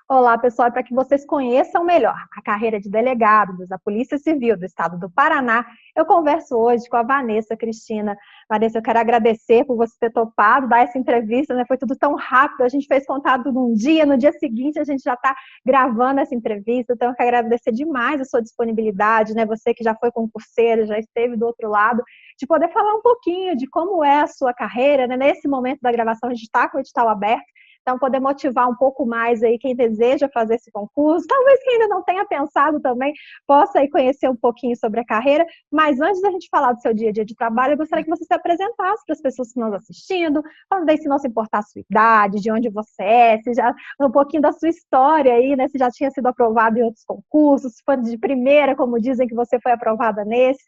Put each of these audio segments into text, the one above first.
Olá, pessoal, para que vocês conheçam melhor a carreira de delegados da Polícia Civil do Estado do Paraná, eu converso hoje com a Vanessa Cristina. Vanessa, eu quero agradecer por você ter topado dar essa entrevista, né? Foi tudo tão rápido, a gente fez contato num dia, no dia seguinte a gente já está gravando essa entrevista, então eu quero agradecer demais a sua disponibilidade, né? Você que já foi concurseiro, já esteve do outro lado, de poder falar um pouquinho de como é a sua carreira, né? Nesse momento da gravação a gente está com o edital aberto, então, poder motivar um pouco mais aí quem deseja fazer esse concurso, talvez quem ainda não tenha pensado também, possa aí conhecer um pouquinho sobre a carreira, mas antes da gente falar do seu dia a dia de trabalho, eu gostaria que você se apresentasse para as pessoas que estão nos assistindo, falando daí se não se importar a sua idade, de onde você é, se já, um pouquinho da sua história aí, né, se já tinha sido aprovado em outros concursos, se foi de primeira, como dizem que você foi aprovada nesse.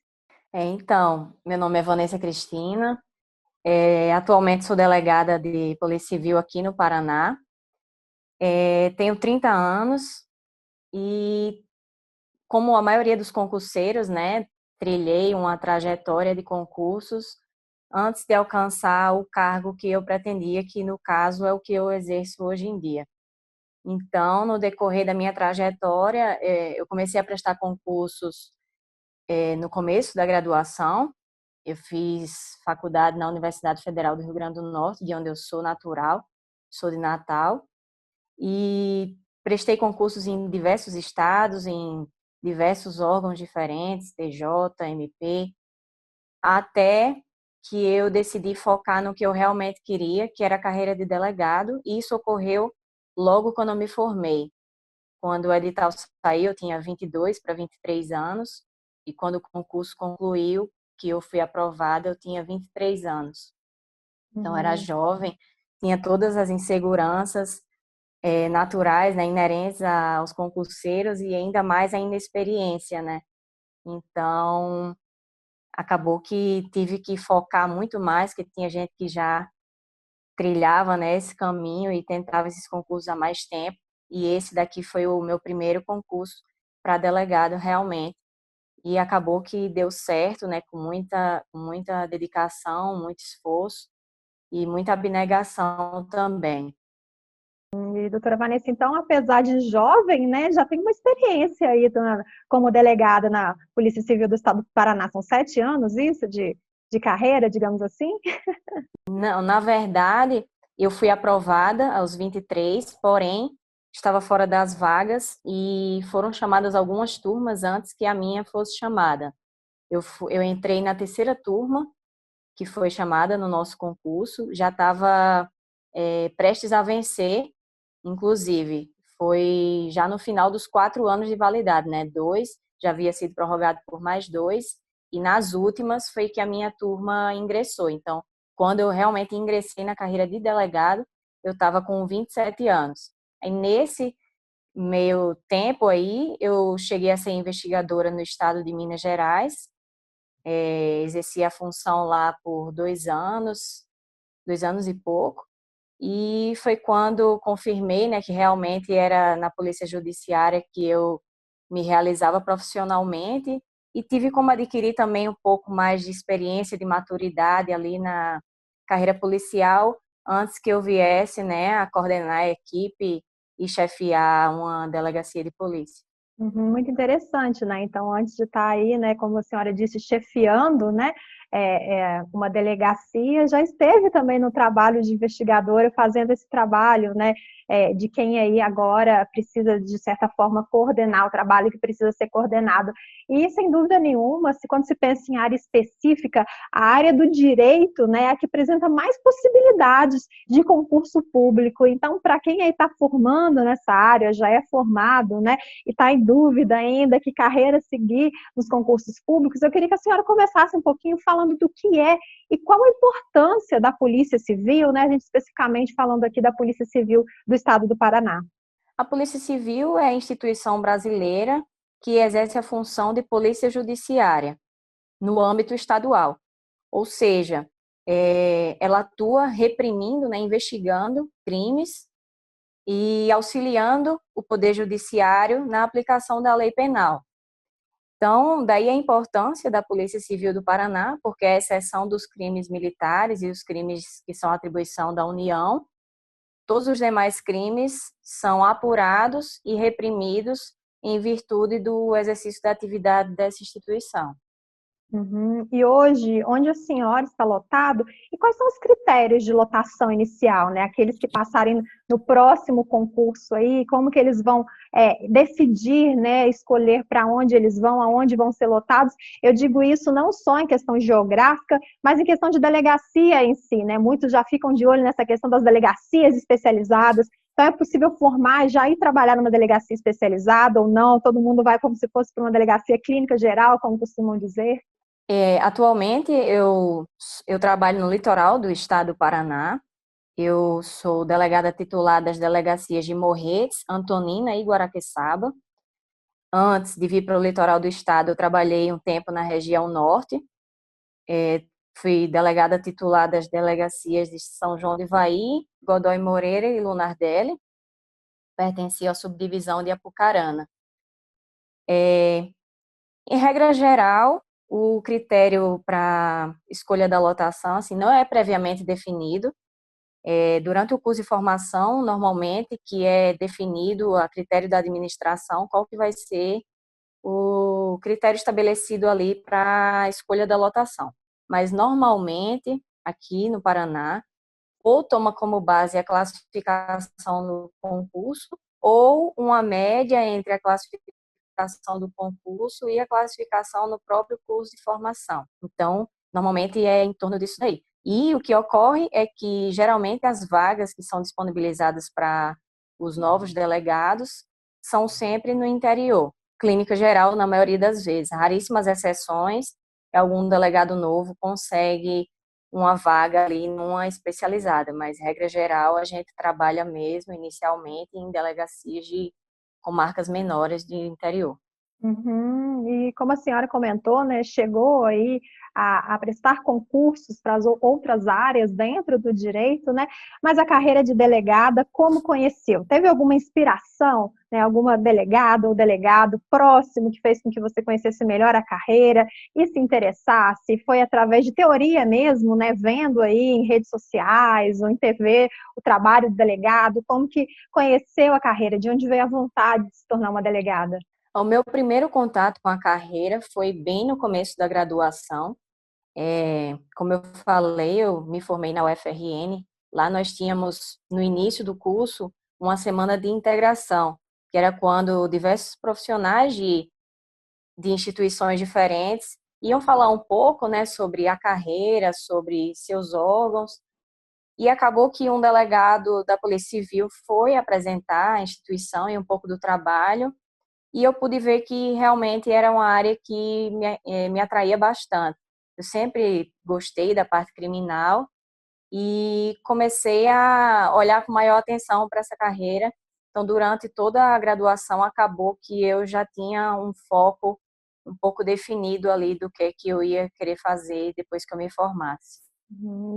Então, meu nome é Vanessa Cristina, atualmente sou delegada de Polícia Civil aqui no Paraná, tenho 30 anos e, como a maioria dos concurseiros, né, trilhei uma trajetória de concursos antes de alcançar o cargo que eu pretendia, que no caso é o que eu exerço hoje em dia. Então, no decorrer da minha trajetória, eu comecei a prestar concursos no começo da graduação. Eu fiz faculdade na Universidade Federal do Rio Grande do Norte, de onde eu sou natural, sou de Natal, e prestei concursos em diversos estados, em diversos órgãos diferentes, TJ, MP, até que eu decidi focar no que eu realmente queria, que era a carreira de delegado, e isso ocorreu logo quando eu me formei. Quando o edital saiu, eu tinha 22 para 23 anos, e quando o concurso concluiu, que eu fui aprovada, eu tinha 23 anos. Então, era Uhum. jovem, tinha todas as inseguranças naturais, né, inerentes aos concurseiros e ainda mais a inexperiência, né? Então, acabou que tive que focar muito mais, que tinha gente que já trilhava, né, esse caminho e tentava esses concursos há mais tempo. E esse daqui foi o meu primeiro concurso para delegado realmente. E acabou que deu certo, né, com muita dedicação, muito esforço e muita abnegação também. E, doutora Vanessa, então, apesar de jovem, né, já tem uma experiência aí como delegada na Polícia Civil do Estado do Paraná. São 7 anos isso de carreira, digamos assim? Não, na verdade, eu fui aprovada aos 23, porém, estava fora das vagas e foram chamadas algumas turmas antes que a minha fosse chamada. Eu entrei na terceira turma, que foi chamada no nosso concurso, já estava prestes a vencer, inclusive, foi já no final dos 4 anos de validade, né? 2, já havia sido prorrogado por mais 2, e nas últimas foi que a minha turma ingressou. Então, quando eu realmente ingressei na carreira de delegado, eu estava com 27 anos. Aí, nesse meio tempo aí, eu cheguei a ser investigadora no estado de Minas Gerais, exerci a função lá por 2 anos, 2 anos e pouco, e foi quando confirmei, né, que realmente era na Polícia Judiciária que eu me realizava profissionalmente e tive como adquirir também um pouco mais de experiência, de maturidade ali na carreira policial antes que eu viesse, né, a coordenar a equipe e chefiar uma delegacia de polícia. Uhum, muito interessante, né? Então, antes de estar aí, né, como a senhora disse, chefiando, né, uma delegacia, já esteve também no trabalho de investigadora, fazendo esse trabalho, né, de quem aí agora precisa, de certa forma, coordenar o trabalho que precisa ser coordenado. E, sem dúvida nenhuma, quando se pensa em área específica, a área do direito, né, é a que apresenta mais possibilidades de concurso público. Então, para quem aí está formando nessa área, já é formado, né, e está em dúvida ainda que carreira seguir nos concursos públicos, eu queria que a senhora começasse um pouquinho falando do que é e qual a importância da Polícia Civil, né? A gente especificamente falando aqui da Polícia Civil do Estado do Paraná. A Polícia Civil é a instituição brasileira que exerce a função de polícia judiciária no âmbito estadual. Ou seja, ela atua reprimindo, né, investigando crimes e auxiliando o Poder Judiciário na aplicação da lei penal. Então, daí a importância da Polícia Civil do Paraná, porque é a exceção dos crimes militares e os crimes que são atribuição da União, todos os demais crimes são apurados e reprimidos em virtude do exercício da atividade dessa instituição. Uhum. E hoje, onde a senhora está lotado, e quais são os critérios de lotação inicial, né? Aqueles que passarem no próximo concurso aí, como que eles vão decidir, né, escolher para onde eles vão, aonde vão ser lotados? Eu digo isso não só em questão geográfica, mas em questão de delegacia em si, né? Muitos já ficam de olho nessa questão das delegacias especializadas. Então, é possível formar e já ir trabalhar numa delegacia especializada ou não? Todo mundo vai como se fosse para uma delegacia clínica geral, como costumam dizer? Atualmente, eu trabalho no litoral do estado do Paraná. Eu sou delegada titular das delegacias de Morretes, Antonina e Guaraqueçaba. Antes de vir para o litoral do estado, eu trabalhei um tempo na região norte. Fui delegada titular das delegacias de São João de Ivaí, Godói Moreira e Lunardelli. Pertencia à subdivisão de Apucarana. Em regra geral, o critério para escolha da lotação assim, não é previamente definido. Durante o curso de formação, normalmente, que é definido a critério da administração, qual que vai ser o critério estabelecido ali para a escolha da lotação. Mas, normalmente, aqui no Paraná, ou toma como base a classificação no concurso, ou uma média entre a classificação do concurso e a classificação no próprio curso de formação. Então, normalmente é em torno disso daí. E o que ocorre é que, geralmente, as vagas que são disponibilizadas para os novos delegados são sempre no interior. Clínica geral, na maioria das vezes. Raríssimas exceções, algum delegado novo consegue uma vaga ali numa especializada, mas, regra geral, a gente trabalha mesmo, inicialmente, em delegacias de comarcas menores de interior. Uhum. E como a senhora comentou, né, chegou aí a prestar concursos para as outras áreas dentro do direito, né? Mas a carreira de delegada, como conheceu? Teve alguma inspiração, né, alguma delegada ou delegado próximo que fez com que você conhecesse melhor a carreira e se interessasse? Foi através de teoria mesmo, né, vendo aí em redes sociais ou em TV o trabalho do delegado? Como que conheceu a carreira? De onde veio a vontade de se tornar uma delegada? O meu primeiro contato com a carreira foi bem no começo da graduação. Como eu falei, eu me formei na UFRN. Lá nós tínhamos, no início do curso, uma semana de integração, que era quando diversos profissionais de instituições diferentes iam falar um pouco, né, sobre a carreira, sobre seus órgãos. E acabou que um delegado da Polícia Civil foi apresentar a instituição e um pouco do trabalho, e eu pude ver que realmente era uma área que me atraía bastante. Eu sempre gostei da parte criminal e comecei a olhar com maior atenção para essa carreira. Então, durante toda a graduação, acabou que eu já tinha um foco um pouco definido ali do que eu ia querer fazer depois que eu me formasse.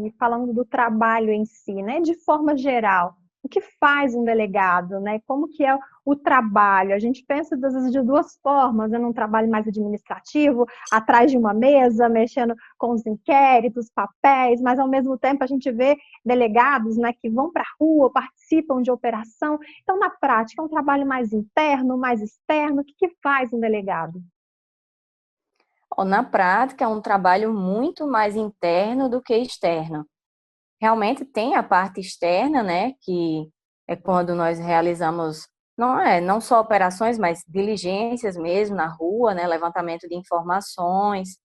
E falando do trabalho em si, né, de forma geral, o que faz um delegado, né? Como que é o trabalho? A gente pensa às vezes de duas formas, né, num trabalho mais administrativo, atrás de uma mesa, mexendo com os inquéritos, papéis, mas ao mesmo tempo a gente vê delegados, né, que vão para a rua, participam de operação. Então, na prática, é um trabalho mais interno, mais externo. O que faz um delegado? Na prática, é um trabalho muito mais interno do que externo. Realmente tem a parte externa, né, que é quando nós realizamos não só operações, mas diligências mesmo na rua, né, levantamento de informações,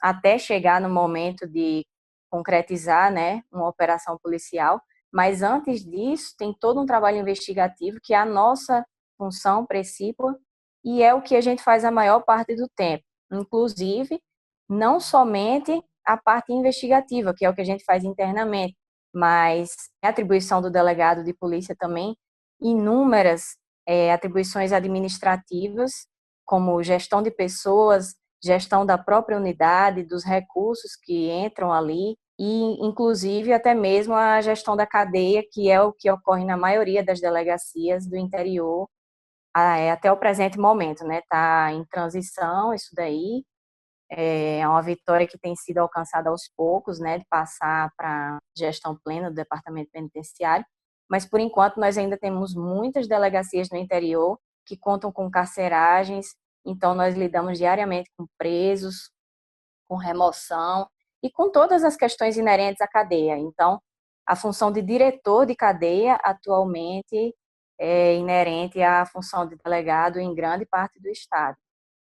até chegar no momento de concretizar, né, uma operação policial. Mas antes disso, tem todo um trabalho investigativo que é a nossa função principal e é o que a gente faz a maior parte do tempo. Inclusive, não somente a parte investigativa, que é o que a gente faz internamente, mas a atribuição do delegado de polícia também, inúmeras atribuições administrativas, como gestão de pessoas, gestão da própria unidade, dos recursos que entram ali, e inclusive até mesmo a gestão da cadeia, que é o que ocorre na maioria das delegacias do interior, até o presente momento, né? Está em transição isso daí, É uma vitória que tem sido alcançada aos poucos, né, de passar para gestão plena do Departamento Penitenciário, mas por enquanto nós ainda temos muitas delegacias no interior que contam com carceragens, então nós lidamos diariamente com presos, com remoção e com todas as questões inerentes à cadeia. Então, a função de diretor de cadeia atualmente é inerente à função de delegado em grande parte do estado.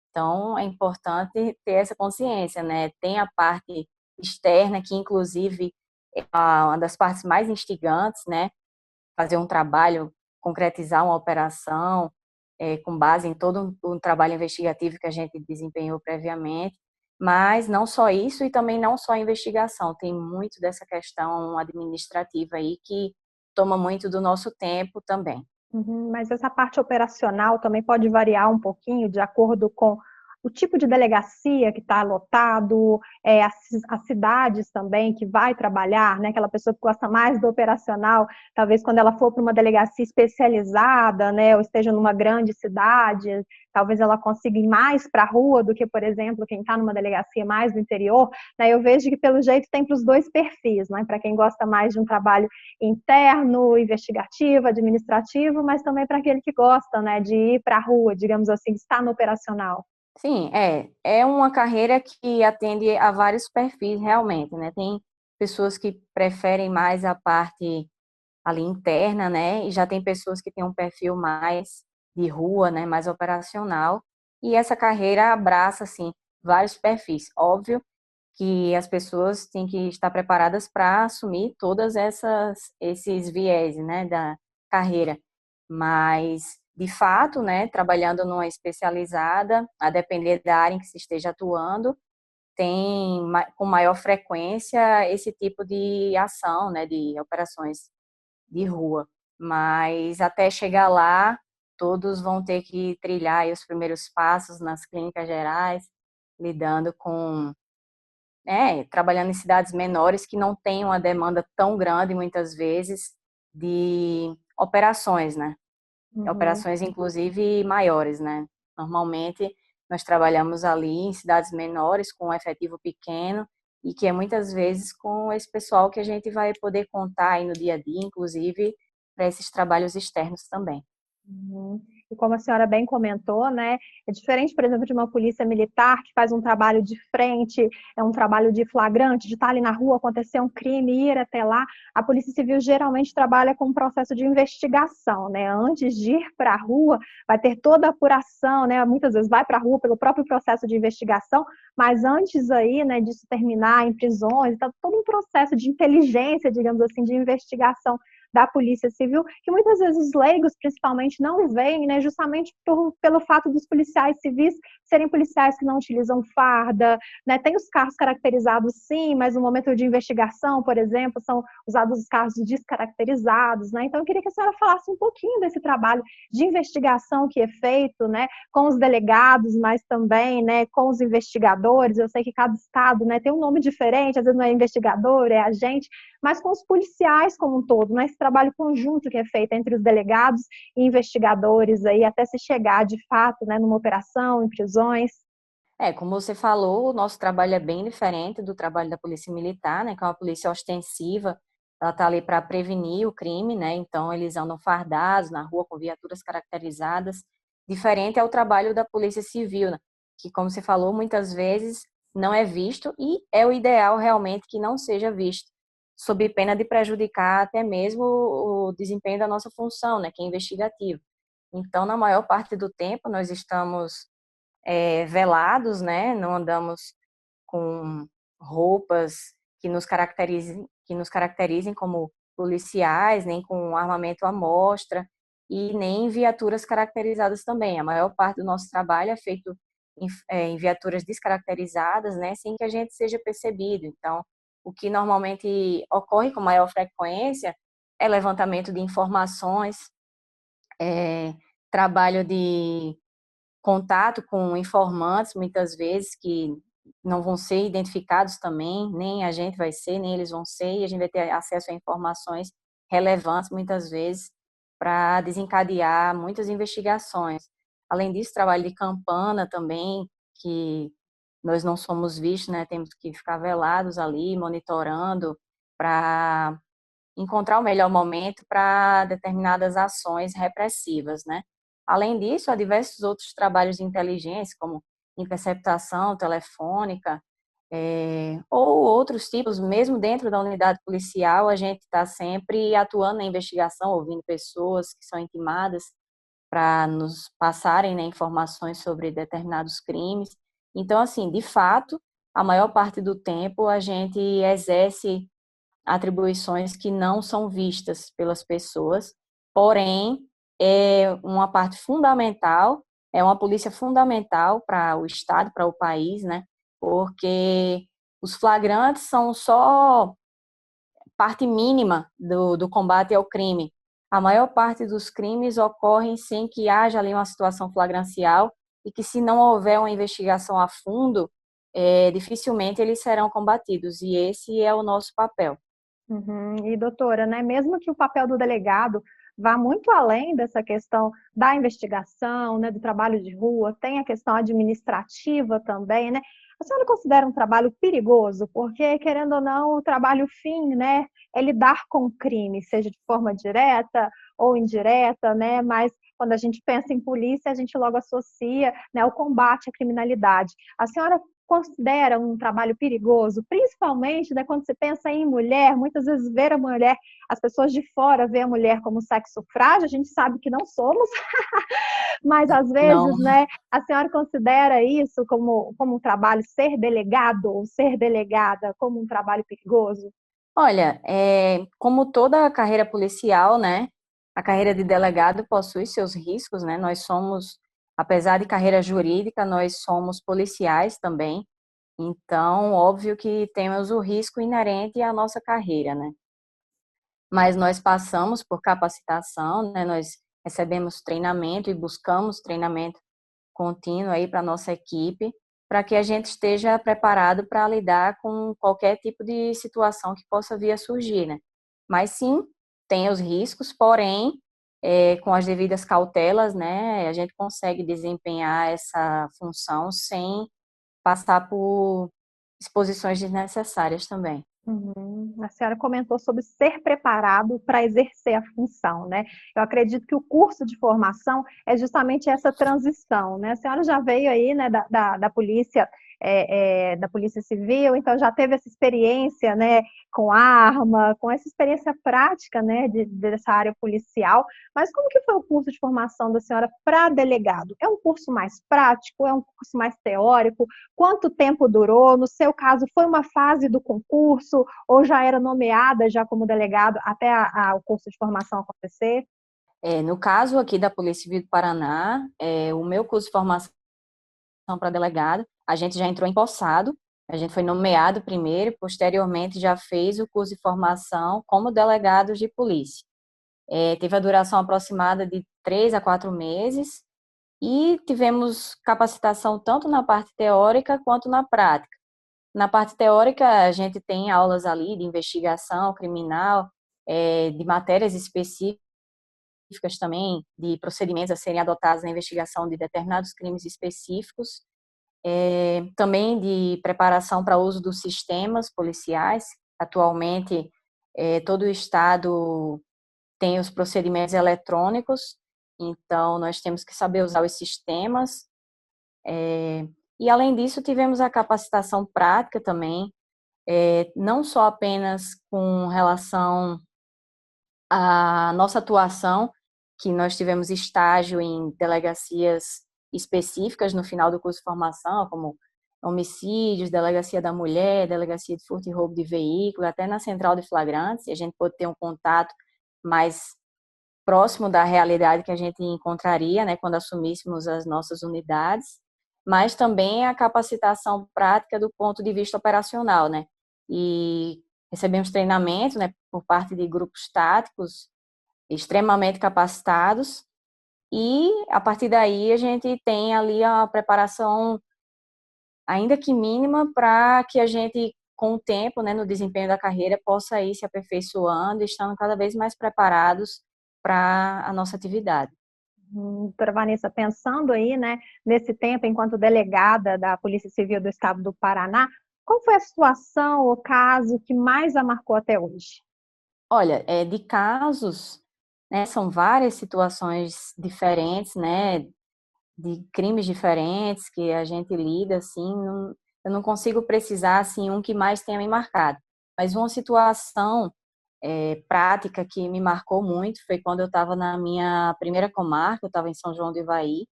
Então, é importante ter essa consciência, né? Tem a parte externa, que inclusive é uma das partes mais instigantes, né? Fazer um trabalho, concretizar uma operação, com base em todo um trabalho investigativo que a gente desempenhou previamente. Mas não só isso e também não só a investigação, tem muito dessa questão administrativa aí que toma muito do nosso tempo também. Uhum, mas essa parte operacional também pode variar um pouquinho de acordo com o tipo de delegacia que está lotado, as cidades também que vai trabalhar, né? Aquela pessoa que gosta mais do operacional, talvez quando ela for para uma delegacia especializada, né? Ou esteja numa grande cidade, talvez ela consiga ir mais para a rua do que, por exemplo, quem está numa delegacia mais do interior, né? Eu vejo que pelo jeito tem para os dois perfis, né? Para quem gosta mais de um trabalho interno, investigativo, administrativo, mas também para aquele que gosta, né, de ir para a rua, digamos assim, estar no operacional. Sim, é uma carreira que atende a vários perfis realmente, né? Tem pessoas que preferem mais a parte ali interna, né? E já tem pessoas que têm um perfil mais de rua, né? Mais operacional. E essa carreira abraça, assim, vários perfis. Óbvio que as pessoas têm que estar preparadas para assumir todas esses viés, né? Da carreira. Mas de fato, né, trabalhando numa especializada, a depender da área em que se esteja atuando, tem com maior frequência esse tipo de ação, né, de operações de rua. Mas até chegar lá, todos vão ter que trilhar aí os primeiros passos nas clínicas gerais, lidando com, trabalhando em cidades menores que não têm uma demanda tão grande, muitas vezes, de operações, né? Uhum. Operações inclusive maiores, né? Normalmente nós trabalhamos ali em cidades menores com um efetivo pequeno e que é muitas vezes com esse pessoal que a gente vai poder contar aí no dia a dia, inclusive para esses trabalhos externos também. Uhum. E como a senhora bem comentou, né, é diferente, por exemplo, de uma polícia militar que faz um trabalho de frente, é um trabalho de flagrante, de estar ali na rua, acontecer um crime, ir até lá. A Polícia Civil geralmente trabalha com um processo de investigação, né? Antes de ir para a rua, vai ter toda a apuração, né? Muitas vezes vai para a rua pelo próprio processo de investigação, mas antes aí, né, disso terminar em prisões, então todo um processo de inteligência, digamos assim, de investigação da Polícia Civil, que muitas vezes os leigos, principalmente, não veem, né, justamente pelo fato dos policiais civis serem policiais que não utilizam farda, né, tem os carros caracterizados sim, mas no momento de investigação, por exemplo, são usados os carros descaracterizados, né, então eu queria que a senhora falasse um pouquinho desse trabalho de investigação que é feito, né, com os delegados, mas também, né, com os investigadores. Eu sei que cada estado, né, tem um nome diferente, às vezes não é investigador, é agente, mas com os policiais como um todo, né? Esse trabalho conjunto que é feito entre os delegados e investigadores aí, até se chegar de fato, né, numa operação, em prisões. Como você falou, o nosso trabalho é bem diferente do trabalho da Polícia Militar, né, que é uma polícia ostensiva, ela está ali para prevenir o crime, né, então eles andam fardados na rua com viaturas caracterizadas, diferente é o trabalho da Polícia Civil, né, que, como você falou, muitas vezes não é visto e é o ideal realmente que não seja visto, sob pena de prejudicar até mesmo o desempenho da nossa função, né, que é investigativo. Então, na maior parte do tempo, nós estamos velados, né? Não andamos com roupas que nos caracterizem como policiais, nem com armamento à mostra e nem viaturas caracterizadas também. A maior parte do nosso trabalho é feito em viaturas descaracterizadas, né? Sem que a gente seja percebido. Então, o que normalmente ocorre com maior frequência é levantamento de informações, trabalho de contato com informantes, muitas vezes, que não vão ser identificados também, nem a gente vai ser, nem eles vão ser, e a gente vai ter acesso a informações relevantes, muitas vezes, para desencadear muitas investigações. Além disso, trabalho de campana também, que nós não somos vistos, né? Temos que ficar velados ali, monitorando para encontrar o melhor momento para determinadas ações repressivas, né? Além disso, há diversos outros trabalhos de inteligência, como interceptação telefônica, ou outros tipos, mesmo dentro da unidade policial, a gente está sempre atuando na investigação, ouvindo pessoas que são intimadas para nos passarem, né, informações sobre determinados crimes. Então, assim, de fato, a maior parte do tempo a gente exerce atribuições que não são vistas pelas pessoas, porém, é uma parte fundamental, é uma polícia fundamental para o Estado, para o país, né? Porque os flagrantes são só parte mínima do combate ao crime. A maior parte dos crimes ocorrem sem que haja ali uma situação flagrancial e que, se não houver uma investigação a fundo, dificilmente eles serão combatidos. E esse é o nosso papel. Uhum. E doutora, né, mesmo que o papel do delegado vá muito além dessa questão da investigação, né, do trabalho de rua, tem a questão administrativa também, né? A senhora considera um trabalho perigoso? Porque, querendo ou não, o trabalho fim, né, é lidar com o crime, seja de forma direta ou indireta, né? Mas quando a gente pensa em polícia, a gente logo associa, né, o combate à criminalidade. A senhora considera um trabalho perigoso, principalmente, né, quando se pensa em mulher, muitas vezes ver a mulher, as pessoas de fora veem a mulher como sexo frágil, a gente sabe que não somos, mas às Não. vezes, né, a senhora considera isso como um trabalho, ser delegado ou ser delegada, como um trabalho perigoso? Olha, como toda a carreira policial, né, a carreira de delegado possui seus riscos, né? Nós somos, apesar de carreira jurídica, nós somos policiais também. Então, óbvio que temos o risco inerente à nossa carreira, né? Mas nós passamos por capacitação, né? Nós recebemos treinamento e buscamos treinamento contínuo aí para a nossa equipe, para que a gente esteja preparado para lidar com qualquer tipo de situação que possa vir a surgir, né? Mas sim, tem os riscos, porém, com as devidas cautelas, né, a gente consegue desempenhar essa função sem passar por exposições desnecessárias também. Uhum. A senhora comentou sobre ser preparado para exercer a função, né? Eu acredito que o curso de formação é justamente essa transição, né? A senhora já veio aí, né, da polícia, da Polícia Civil, então já teve essa experiência, né, com arma, com essa experiência prática, né, dessa área policial. Mas como que foi o curso de formação da senhora para delegado? É um curso mais prático? É um curso mais teórico? Quanto tempo durou? No seu caso, foi uma fase do concurso ou já era nomeada já como delegado até o curso de formação acontecer? No caso aqui da Polícia Civil do Paraná, o meu curso de formação para delegado, a gente já entrou empossado, a gente foi nomeado primeiro, posteriormente já fez o curso de formação como delegados de polícia. Teve a duração aproximada de 3 a 4 meses e tivemos capacitação tanto na parte teórica quanto na prática. Na parte teórica, a gente tem aulas ali de investigação criminal, de matérias específicas também, de procedimentos a serem adotados na investigação de determinados crimes específicos, também de preparação para o uso dos sistemas policiais. Atualmente, todo o estado tem os procedimentos eletrônicos, então nós temos que saber usar os sistemas. E além disso, tivemos a capacitação prática também, não só apenas com relação à nossa atuação, que nós tivemos estágio em delegacias específicas no final do curso de formação, como homicídios, delegacia da mulher, delegacia de furto e roubo de veículo, até na central de flagrantes, e a gente pôde ter um contato mais próximo da realidade que a gente encontraria, né, quando assumíssemos as nossas unidades, mas também a capacitação prática do ponto de vista operacional, né? E recebemos treinamento, né, por parte de grupos táticos extremamente capacitados e a partir daí a gente tem ali a preparação ainda que mínima para que a gente com o tempo, né, no desempenho da carreira possa ir se aperfeiçoando e estando cada vez mais preparados para a nossa atividade. Doutora Vanessa, pensando aí, né, nesse tempo, enquanto delegada da Polícia Civil do Estado do Paraná, qual foi a situação ou caso que mais a marcou até hoje? Olha, de casos, né, são várias situações diferentes, né, de crimes diferentes que a gente lida, assim, eu não consigo precisar, assim, um que mais tenha me marcado. Mas uma situação prática que me marcou muito foi quando eu estava na minha primeira comarca, eu estava em São João do Ivaí,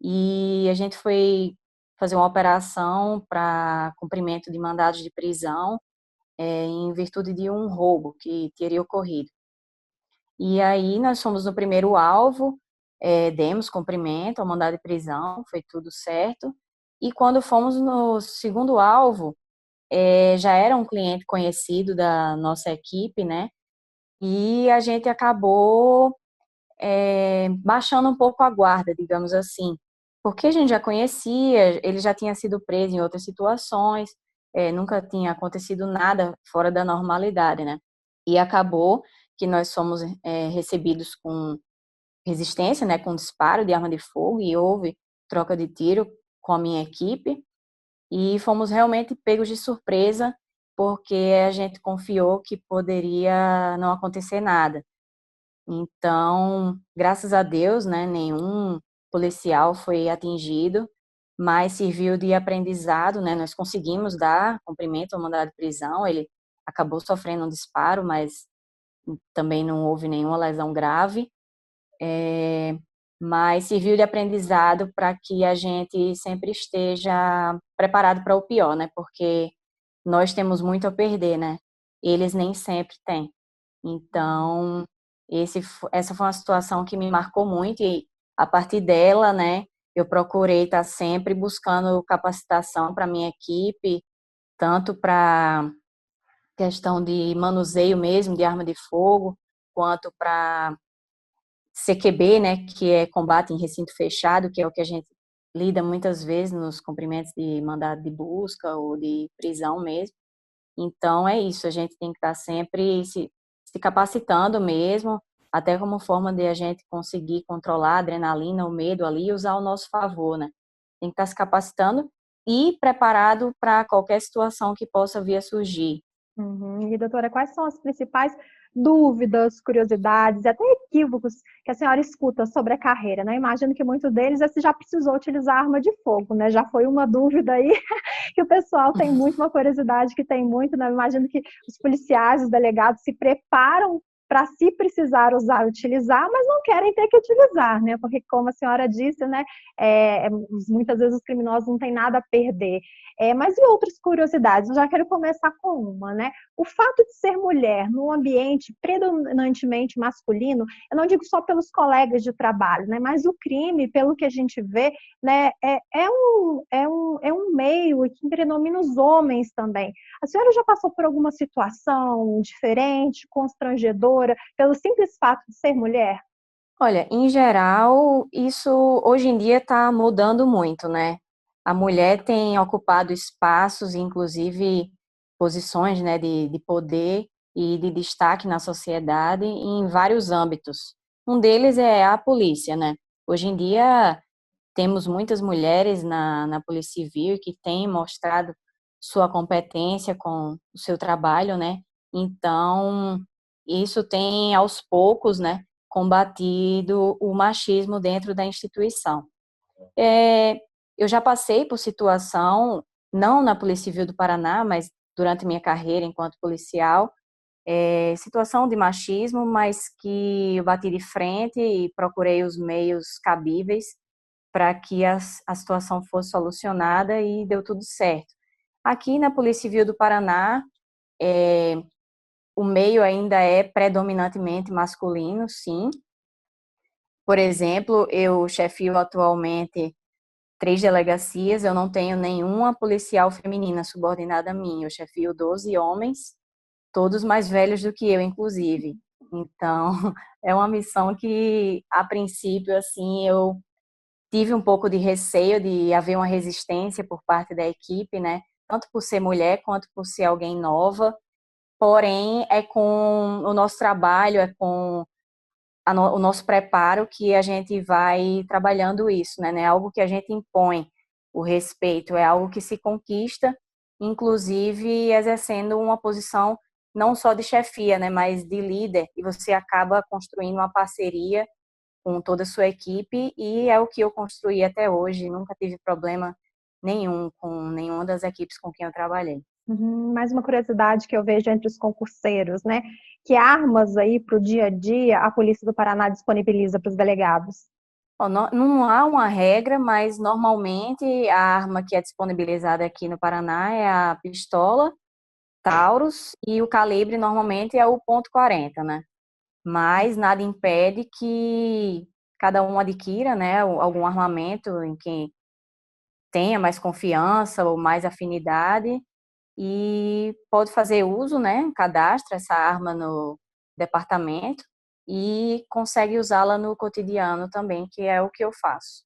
e a gente foi fazer uma operação para cumprimento de mandados de prisão, em virtude de um roubo que teria ocorrido. E aí nós fomos no primeiro alvo, demos cumprimento ao mandado de prisão, foi tudo certo. E quando fomos no segundo alvo, já era um cliente conhecido da nossa equipe, né? E a gente acabou baixando um pouco a guarda, digamos assim, porque a gente já conhecia, ele já tinha sido preso em outras situações, nunca tinha acontecido nada fora da normalidade, né? E acabou que nós fomos recebidos com resistência, né, com disparo de arma de fogo e houve troca de tiro com a minha equipe e fomos realmente pegos de surpresa porque a gente confiou que poderia não acontecer nada. Então, graças a Deus, né, nenhum policial foi atingido, mas serviu de aprendizado, né? Nós conseguimos dar cumprimento ao mandado de prisão, ele acabou sofrendo um disparo, mas também não houve nenhuma lesão grave, mas serviu de aprendizado para que a gente sempre esteja preparado para o pior, né? Porque nós temos muito a perder, né? Eles nem sempre têm. Então, essa foi uma situação que me marcou muito e a partir dela, né, eu procurei estar sempre buscando capacitação para minha equipe, tanto para questão de manuseio mesmo de arma de fogo, quanto para CQB, né, que é combate em recinto fechado, que é o que a gente lida muitas vezes nos cumprimentos de mandado de busca ou de prisão mesmo. Então é isso, a gente tem que estar sempre se capacitando mesmo, até como forma de a gente conseguir controlar a adrenalina, o medo ali e usar ao nosso favor, né? Tem que estar se capacitando e preparado para qualquer situação que possa vir a surgir. Uhum. E, doutora, quais são as principais dúvidas, curiosidades e até equívocos que a senhora escuta sobre a carreira, né? Imagino que muitos deles é se já precisou utilizar arma de fogo, né? Já foi uma dúvida aí que o pessoal tem muito, uma curiosidade que tem muito, né? Imagino que os policiais, os delegados se preparam para se precisar usar, utilizar, mas não querem ter que utilizar, né? Porque, como a senhora disse, né? Muitas vezes os criminosos não têm nada a perder. Mas e outras curiosidades? Eu já quero começar com uma, né? O fato de ser mulher num ambiente predominantemente masculino, eu não digo só pelos colegas de trabalho, né? Mas o crime, pelo que a gente vê, né? É um meio que predomina os homens também. A senhora já passou por alguma situação diferente, constrangedora, pelo simples fato de ser mulher? Olha, em geral, isso hoje em dia está mudando muito, né? A mulher tem ocupado espaços, inclusive posições, né, de poder e de destaque na sociedade em vários âmbitos. Um deles é a polícia, né? Hoje em dia temos muitas mulheres na Polícia Civil que têm mostrado sua competência com o seu trabalho, né? Então, isso tem aos poucos, né, combatido o machismo dentro da instituição. É, eu já passei por situação, não na Polícia Civil do Paraná, mas durante minha carreira enquanto policial, situação de machismo, mas que eu bati de frente e procurei os meios cabíveis para que a situação fosse solucionada e deu tudo certo. Aqui na Polícia Civil do Paraná, o meio ainda é predominantemente masculino, sim. Por exemplo, eu chefio atualmente 3 delegacias, eu não tenho nenhuma policial feminina subordinada a mim, eu chefio 12 homens, todos mais velhos do que eu, inclusive. Então, é uma missão que, a princípio, assim, eu tive um pouco de receio de haver uma resistência por parte da equipe, né? Tanto por ser mulher quanto por ser alguém nova. Porém, é com o nosso trabalho, é com o nosso preparo que a gente vai trabalhando isso, né? Não é algo que a gente impõe o respeito, é algo que se conquista, inclusive exercendo uma posição não só de chefia, né, mas de líder, e você acaba construindo uma parceria com toda a sua equipe, e é o que eu construí até hoje, nunca tive problema nenhum com nenhuma das equipes com quem eu trabalhei. Mais uma curiosidade que eu vejo entre os concurseiros, né? Que armas aí para o dia a dia a Polícia do Paraná disponibiliza para os delegados? Bom, não há uma regra, mas normalmente a arma que é disponibilizada aqui no Paraná é a pistola Taurus e o calibre normalmente é o .40, né? Mas nada impede que cada um adquira, né, algum armamento em que tenha mais confiança ou mais afinidade e pode fazer uso, né, cadastra essa arma no departamento e consegue usá-la no cotidiano também, que é o que eu faço.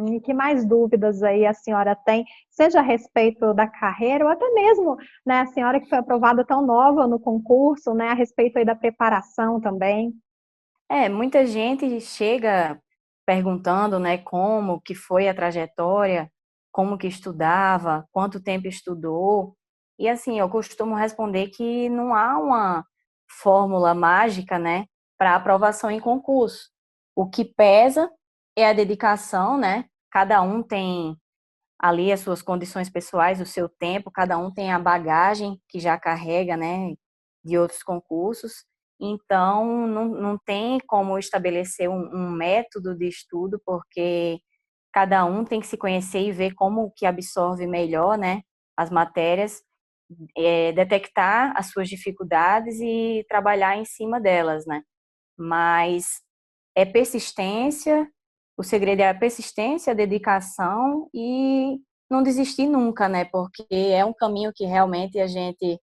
E que mais dúvidas aí a senhora tem, seja a respeito da carreira ou até mesmo, né, a senhora que foi aprovada tão nova no concurso, né, a respeito aí da preparação também? Muita gente chega perguntando, né, como que foi a trajetória, como que estudava, quanto tempo estudou. E assim, eu costumo responder que não há uma fórmula mágica, né, para aprovação em concurso. O que pesa é a dedicação, né? Cada um tem ali as suas condições pessoais, o seu tempo, cada um tem a bagagem que já carrega, né, de outros concursos. Então, não tem como estabelecer um método de estudo, porque cada um tem que se conhecer e ver como que absorve melhor, né, as matérias, detectar as suas dificuldades e trabalhar em cima delas, né. Mas é persistência, o segredo é a persistência, a dedicação e não desistir nunca, né? Porque é um caminho que realmente a gente,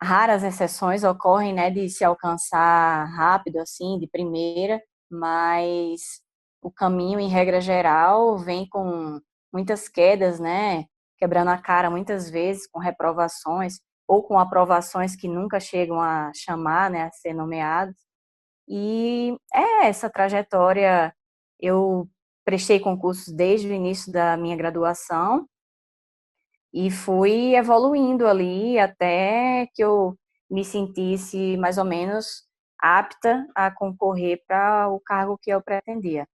raras exceções ocorrem, né, de se alcançar rápido, assim, de primeira, mas o caminho, em regra geral, vem com muitas quedas, né? Quebrando a cara muitas vezes, com reprovações ou com aprovações que nunca chegam a chamar, né, a ser nomeados. E é essa trajetória. Eu prestei concursos desde o início da minha graduação e fui evoluindo ali até que eu me sentisse mais ou menos apta a concorrer para o cargo que eu pretendia.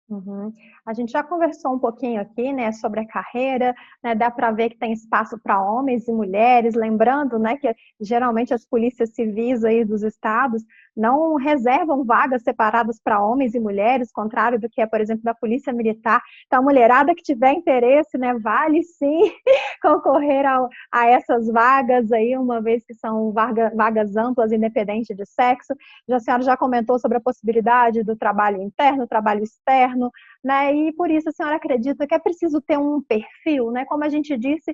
Uhum. A gente já conversou um pouquinho aqui, né, sobre a carreira, né, dá para ver que tem espaço para homens e mulheres, lembrando, né, que geralmente as polícias civis aí dos estados não reservam vagas separadas para homens e mulheres, contrário do que é, por exemplo, da polícia militar. Então, a mulherada que tiver interesse, né, vale sim concorrer a essas vagas aí, uma vez que são vagas amplas, independente de sexo. A senhora já comentou sobre a possibilidade do trabalho interno, trabalho externo, né? E por isso a senhora acredita que é preciso ter um perfil, né? Como a gente disse,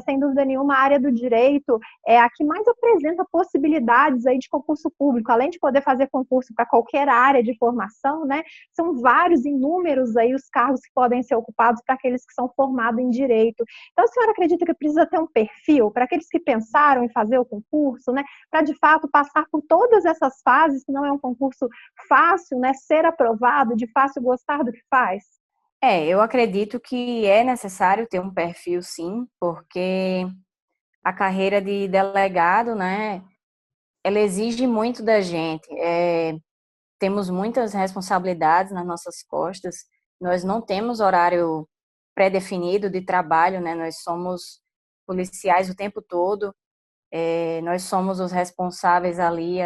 sem dúvida nenhuma, a área do direito é a que mais apresenta possibilidades aí de concurso público, além de poder fazer concurso para qualquer área de formação, né? São vários, inúmeros aí os cargos que podem ser ocupados para aqueles que são formados em direito. Então, a senhora acredita que precisa ter um perfil para aqueles que pensaram em fazer o concurso, né? Para de fato passar por todas essas fases, que não é um concurso fácil, né? Ser aprovado, de fácil gostar do que faz? Eu acredito que é necessário ter um perfil, sim, porque a carreira de delegado, né, ela exige muito da gente. Temos muitas responsabilidades nas nossas costas. Nós não temos horário pré-definido de trabalho, né? Nós somos policiais o tempo todo. Nós somos os responsáveis ali,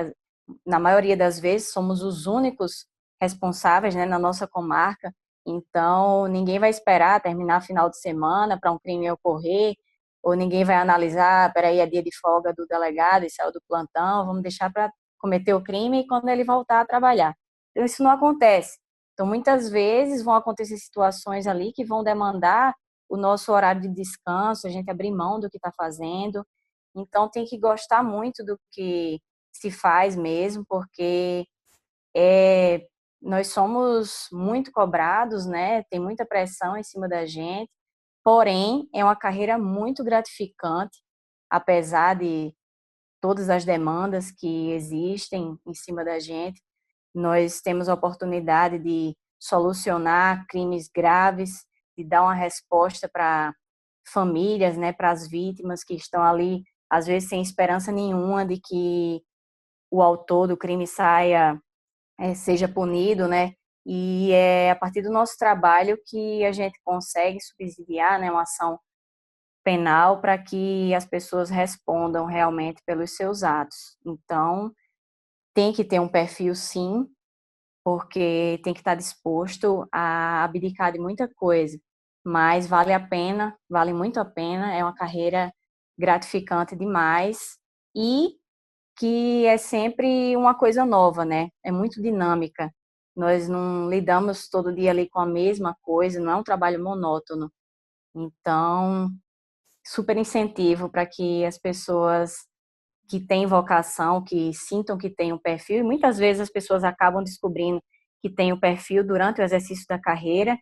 na maioria das vezes, somos os únicos responsáveis, né, na nossa comarca. Então, ninguém vai esperar terminar final de semana para um crime ocorrer, ou ninguém vai analisar, peraí, é dia de folga do delegado e saiu do plantão, vamos deixar para cometer o crime quando ele voltar a trabalhar. Então, isso não acontece. Então, muitas vezes vão acontecer situações ali que vão demandar o nosso horário de descanso, a gente abrir mão do que está fazendo. Então, tem que gostar muito do que se faz mesmo, porque é, nós somos muito cobrados, né? Tem muita pressão em cima da gente, porém, é uma carreira muito gratificante, apesar de todas as demandas que existem em cima da gente. Nós temos a oportunidade de solucionar crimes graves, de dar uma resposta para famílias, né, para as vítimas que estão ali, às vezes sem esperança nenhuma de que o autor do crime seja punido, né? E é a partir do nosso trabalho que a gente consegue subsidiar, né, uma ação penal para que as pessoas respondam realmente pelos seus atos. Então, tem que ter um perfil, sim, porque tem que estar disposto a abdicar de muita coisa, mas vale a pena, vale muito a pena, é uma carreira gratificante demais e que é sempre uma coisa nova, né? É muito dinâmica. Nós não lidamos todo dia ali com a mesma coisa, não é um trabalho monótono. Então, super incentivo para que as pessoas que têm vocação, que sintam que têm um perfil, e muitas vezes as pessoas acabam descobrindo que tem o perfil durante o exercício da carreira,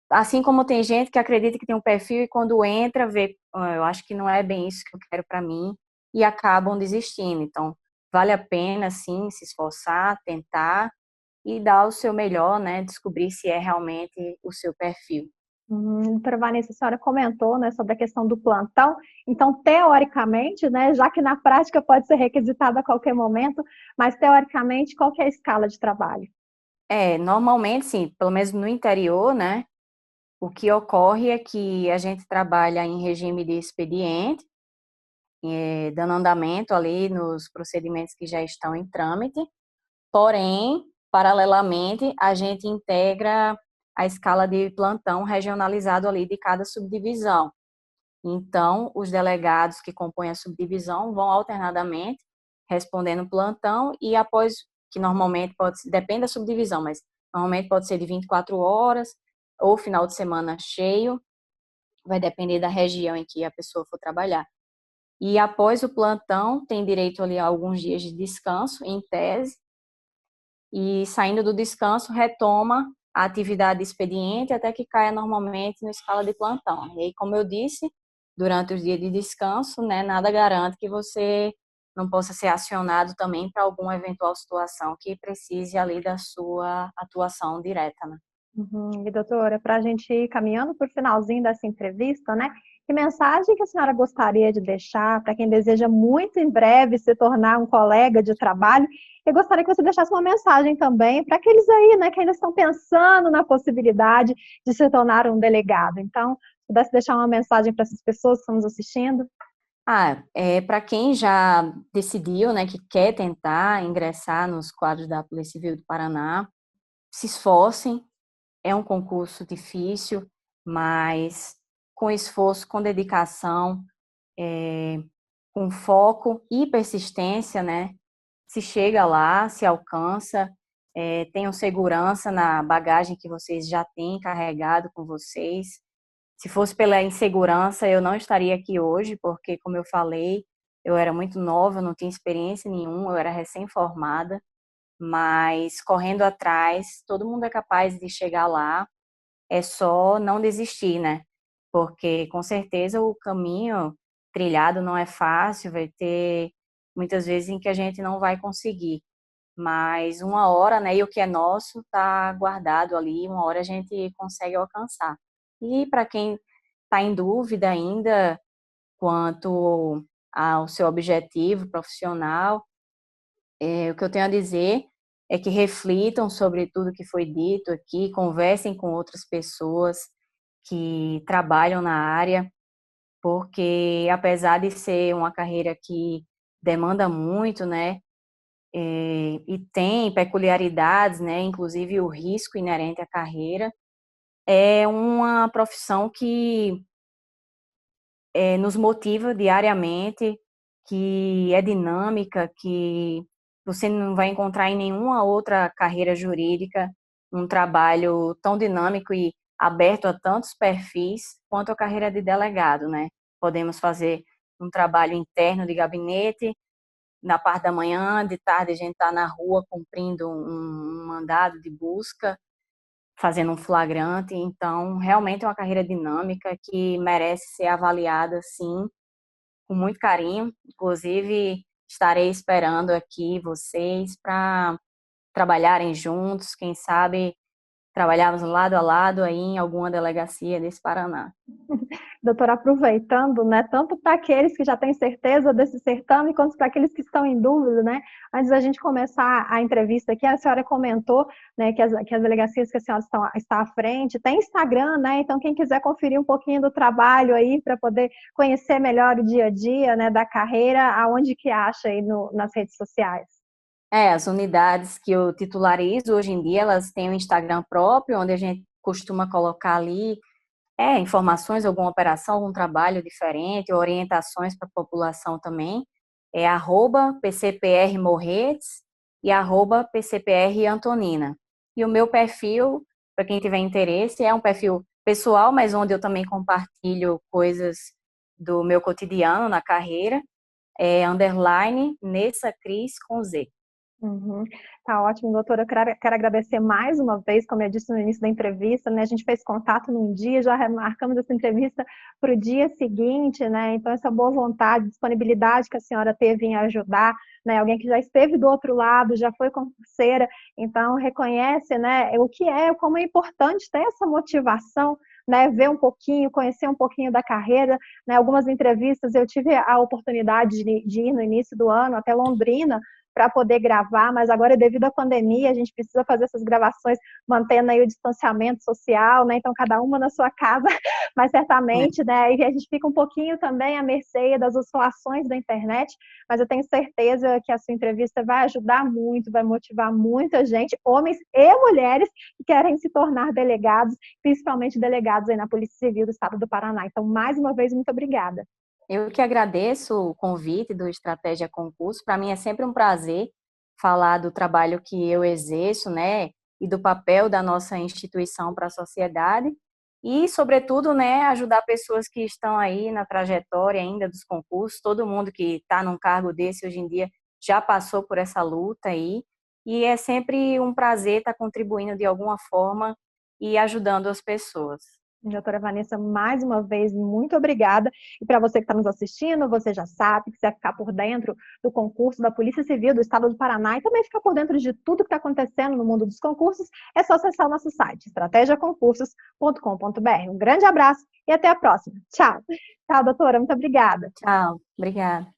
assim como tem gente que acredita que tem um perfil e quando entra vê, eu acho que não é bem isso que eu quero para mim, e acabam desistindo. Então, vale a pena, sim, se esforçar, tentar e dar o seu melhor, né, descobrir se é realmente o seu perfil. Doutora Vanessa, a senhora comentou, né, sobre a questão do plantão. Então, teoricamente, né, já que na prática pode ser requisitado a qualquer momento, mas teoricamente, qual que é a escala de trabalho? Normalmente, sim, pelo menos no interior, né, o que ocorre é que a gente trabalha em regime de expediente, dando andamento ali nos procedimentos que já estão em trâmite, porém, paralelamente, a gente integra a escala de plantão regionalizado ali de cada subdivisão. Então, os delegados que compõem a subdivisão vão alternadamente respondendo plantão e após, que normalmente pode, depende da subdivisão, mas normalmente pode ser de 24 horas ou final de semana cheio, vai depender da região em que a pessoa for trabalhar. E após o plantão, tem direito ali a alguns dias de descanso, em tese, e saindo do descanso, retoma a atividade expediente até que caia normalmente na escala de plantão. E aí, como eu disse, durante os dias de descanso, né, nada garante que você não possa ser acionado também para alguma eventual situação que precise ali da sua atuação direta, né? E doutora, para a gente ir caminhando para o finalzinho dessa entrevista, né? Que mensagem que a senhora gostaria de deixar para quem deseja muito em breve se tornar um colega de trabalho? Eu gostaria que você deixasse uma mensagem também para aqueles aí, né, que ainda estão pensando na possibilidade de se tornar um delegado. Então, se pudesse deixar uma mensagem para essas pessoas que estão nos assistindo. Para quem já decidiu, né, que quer tentar ingressar nos quadros da Polícia Civil do Paraná, se esforcem. É um concurso difícil, mas com esforço, com dedicação, com foco e persistência, né? Se chega lá, se alcança, tenham segurança na bagagem que vocês já têm carregado com vocês. Se fosse pela insegurança, eu não estaria aqui hoje, porque, como eu falei, eu era muito nova, eu não tinha experiência nenhuma, eu era recém-formada, mas correndo atrás, todo mundo é capaz de chegar lá, é só não desistir, né? Porque com certeza o caminho trilhado não é fácil, vai ter muitas vezes em que a gente não vai conseguir, mas uma hora, né, e o que é nosso está guardado ali, uma hora a gente consegue alcançar. E para quem está em dúvida ainda quanto ao seu objetivo profissional, o que eu tenho a dizer é que reflitam sobre tudo que foi dito aqui, conversem com outras pessoas que trabalham na área, porque apesar de ser uma carreira que demanda muito, né, e tem peculiaridades, né, inclusive o risco inerente à carreira, é uma profissão que nos motiva diariamente, que é dinâmica, que você não vai encontrar em nenhuma outra carreira jurídica um trabalho tão dinâmico e aberto a tantos perfis quanto a carreira de delegado, né? Podemos fazer um trabalho interno de gabinete, na parte da manhã, de tarde a gente está na rua cumprindo um mandado de busca, fazendo um flagrante. Então, realmente é uma carreira dinâmica que merece ser avaliada, sim, com muito carinho. Inclusive, estarei esperando aqui vocês para trabalharem juntos, quem sabe trabalharmos lado a lado aí em alguma delegacia desse Paraná. Doutora, aproveitando, né, tanto para aqueles que já têm certeza desse certame, quanto para aqueles que estão em dúvida, né, antes da gente começar a entrevista aqui, a senhora comentou, né, que as delegacias que a senhora está à frente, tem Instagram, né, então quem quiser conferir um pouquinho do trabalho aí, para poder conhecer melhor o dia a dia, né, da carreira, aonde que acha aí nas redes sociais? As unidades que eu titularizo hoje em dia, elas têm um Instagram próprio, onde a gente costuma colocar ali informações, alguma operação, algum trabalho diferente, orientações para a população também. É @PCPR Morretes e @PCPR Antonina. E o meu perfil, para quem tiver interesse, é um perfil pessoal, mas onde eu também compartilho coisas do meu cotidiano na carreira, _ Nessa Cris com Z. Uhum. Tá ótimo, doutora. Eu quero agradecer mais uma vez, como eu disse no início da entrevista, né? A gente fez contato num dia, já remarcamos essa entrevista para o dia seguinte, né? Então, essa boa vontade, disponibilidade que a senhora teve em ajudar, né? Alguém que já esteve do outro lado, já foi concurseira, então reconhece, né? O que como é importante ter essa motivação, né? Ver um pouquinho, conhecer um pouquinho da carreira, né? Algumas entrevistas eu tive a oportunidade de ir no início do ano até Londrina, para poder gravar, mas agora, devido à pandemia, a gente precisa fazer essas gravações mantendo aí o distanciamento social, né? Então, cada uma na sua casa, mas certamente, né? E a gente fica um pouquinho também à mercê das oscilações da internet, mas eu tenho certeza que a sua entrevista vai ajudar muito, vai motivar muita gente, homens e mulheres, que querem se tornar delegados, principalmente delegados aí na Polícia Civil do Estado do Paraná. Então, mais uma vez, muito obrigada. Eu que agradeço o convite do Estratégia Concurso. Para mim é sempre um prazer falar do trabalho que eu exerço, né, e do papel da nossa instituição para a sociedade e, sobretudo, né, ajudar pessoas que estão aí na trajetória ainda dos concursos. Todo mundo que está num cargo desse hoje em dia já passou por essa luta aí e é sempre um prazer estar contribuindo de alguma forma e ajudando as pessoas. Doutora Vanessa, mais uma vez, muito obrigada. E para você que está nos assistindo, você já sabe que você vai ficar por dentro do concurso da Polícia Civil do Estado do Paraná e também ficar por dentro de tudo que está acontecendo no mundo dos concursos, é só acessar o nosso site, estrategiaconcursos.com.br. Um grande abraço e até a próxima. Tchau. Tchau, doutora. Muito obrigada. Tchau. Obrigada.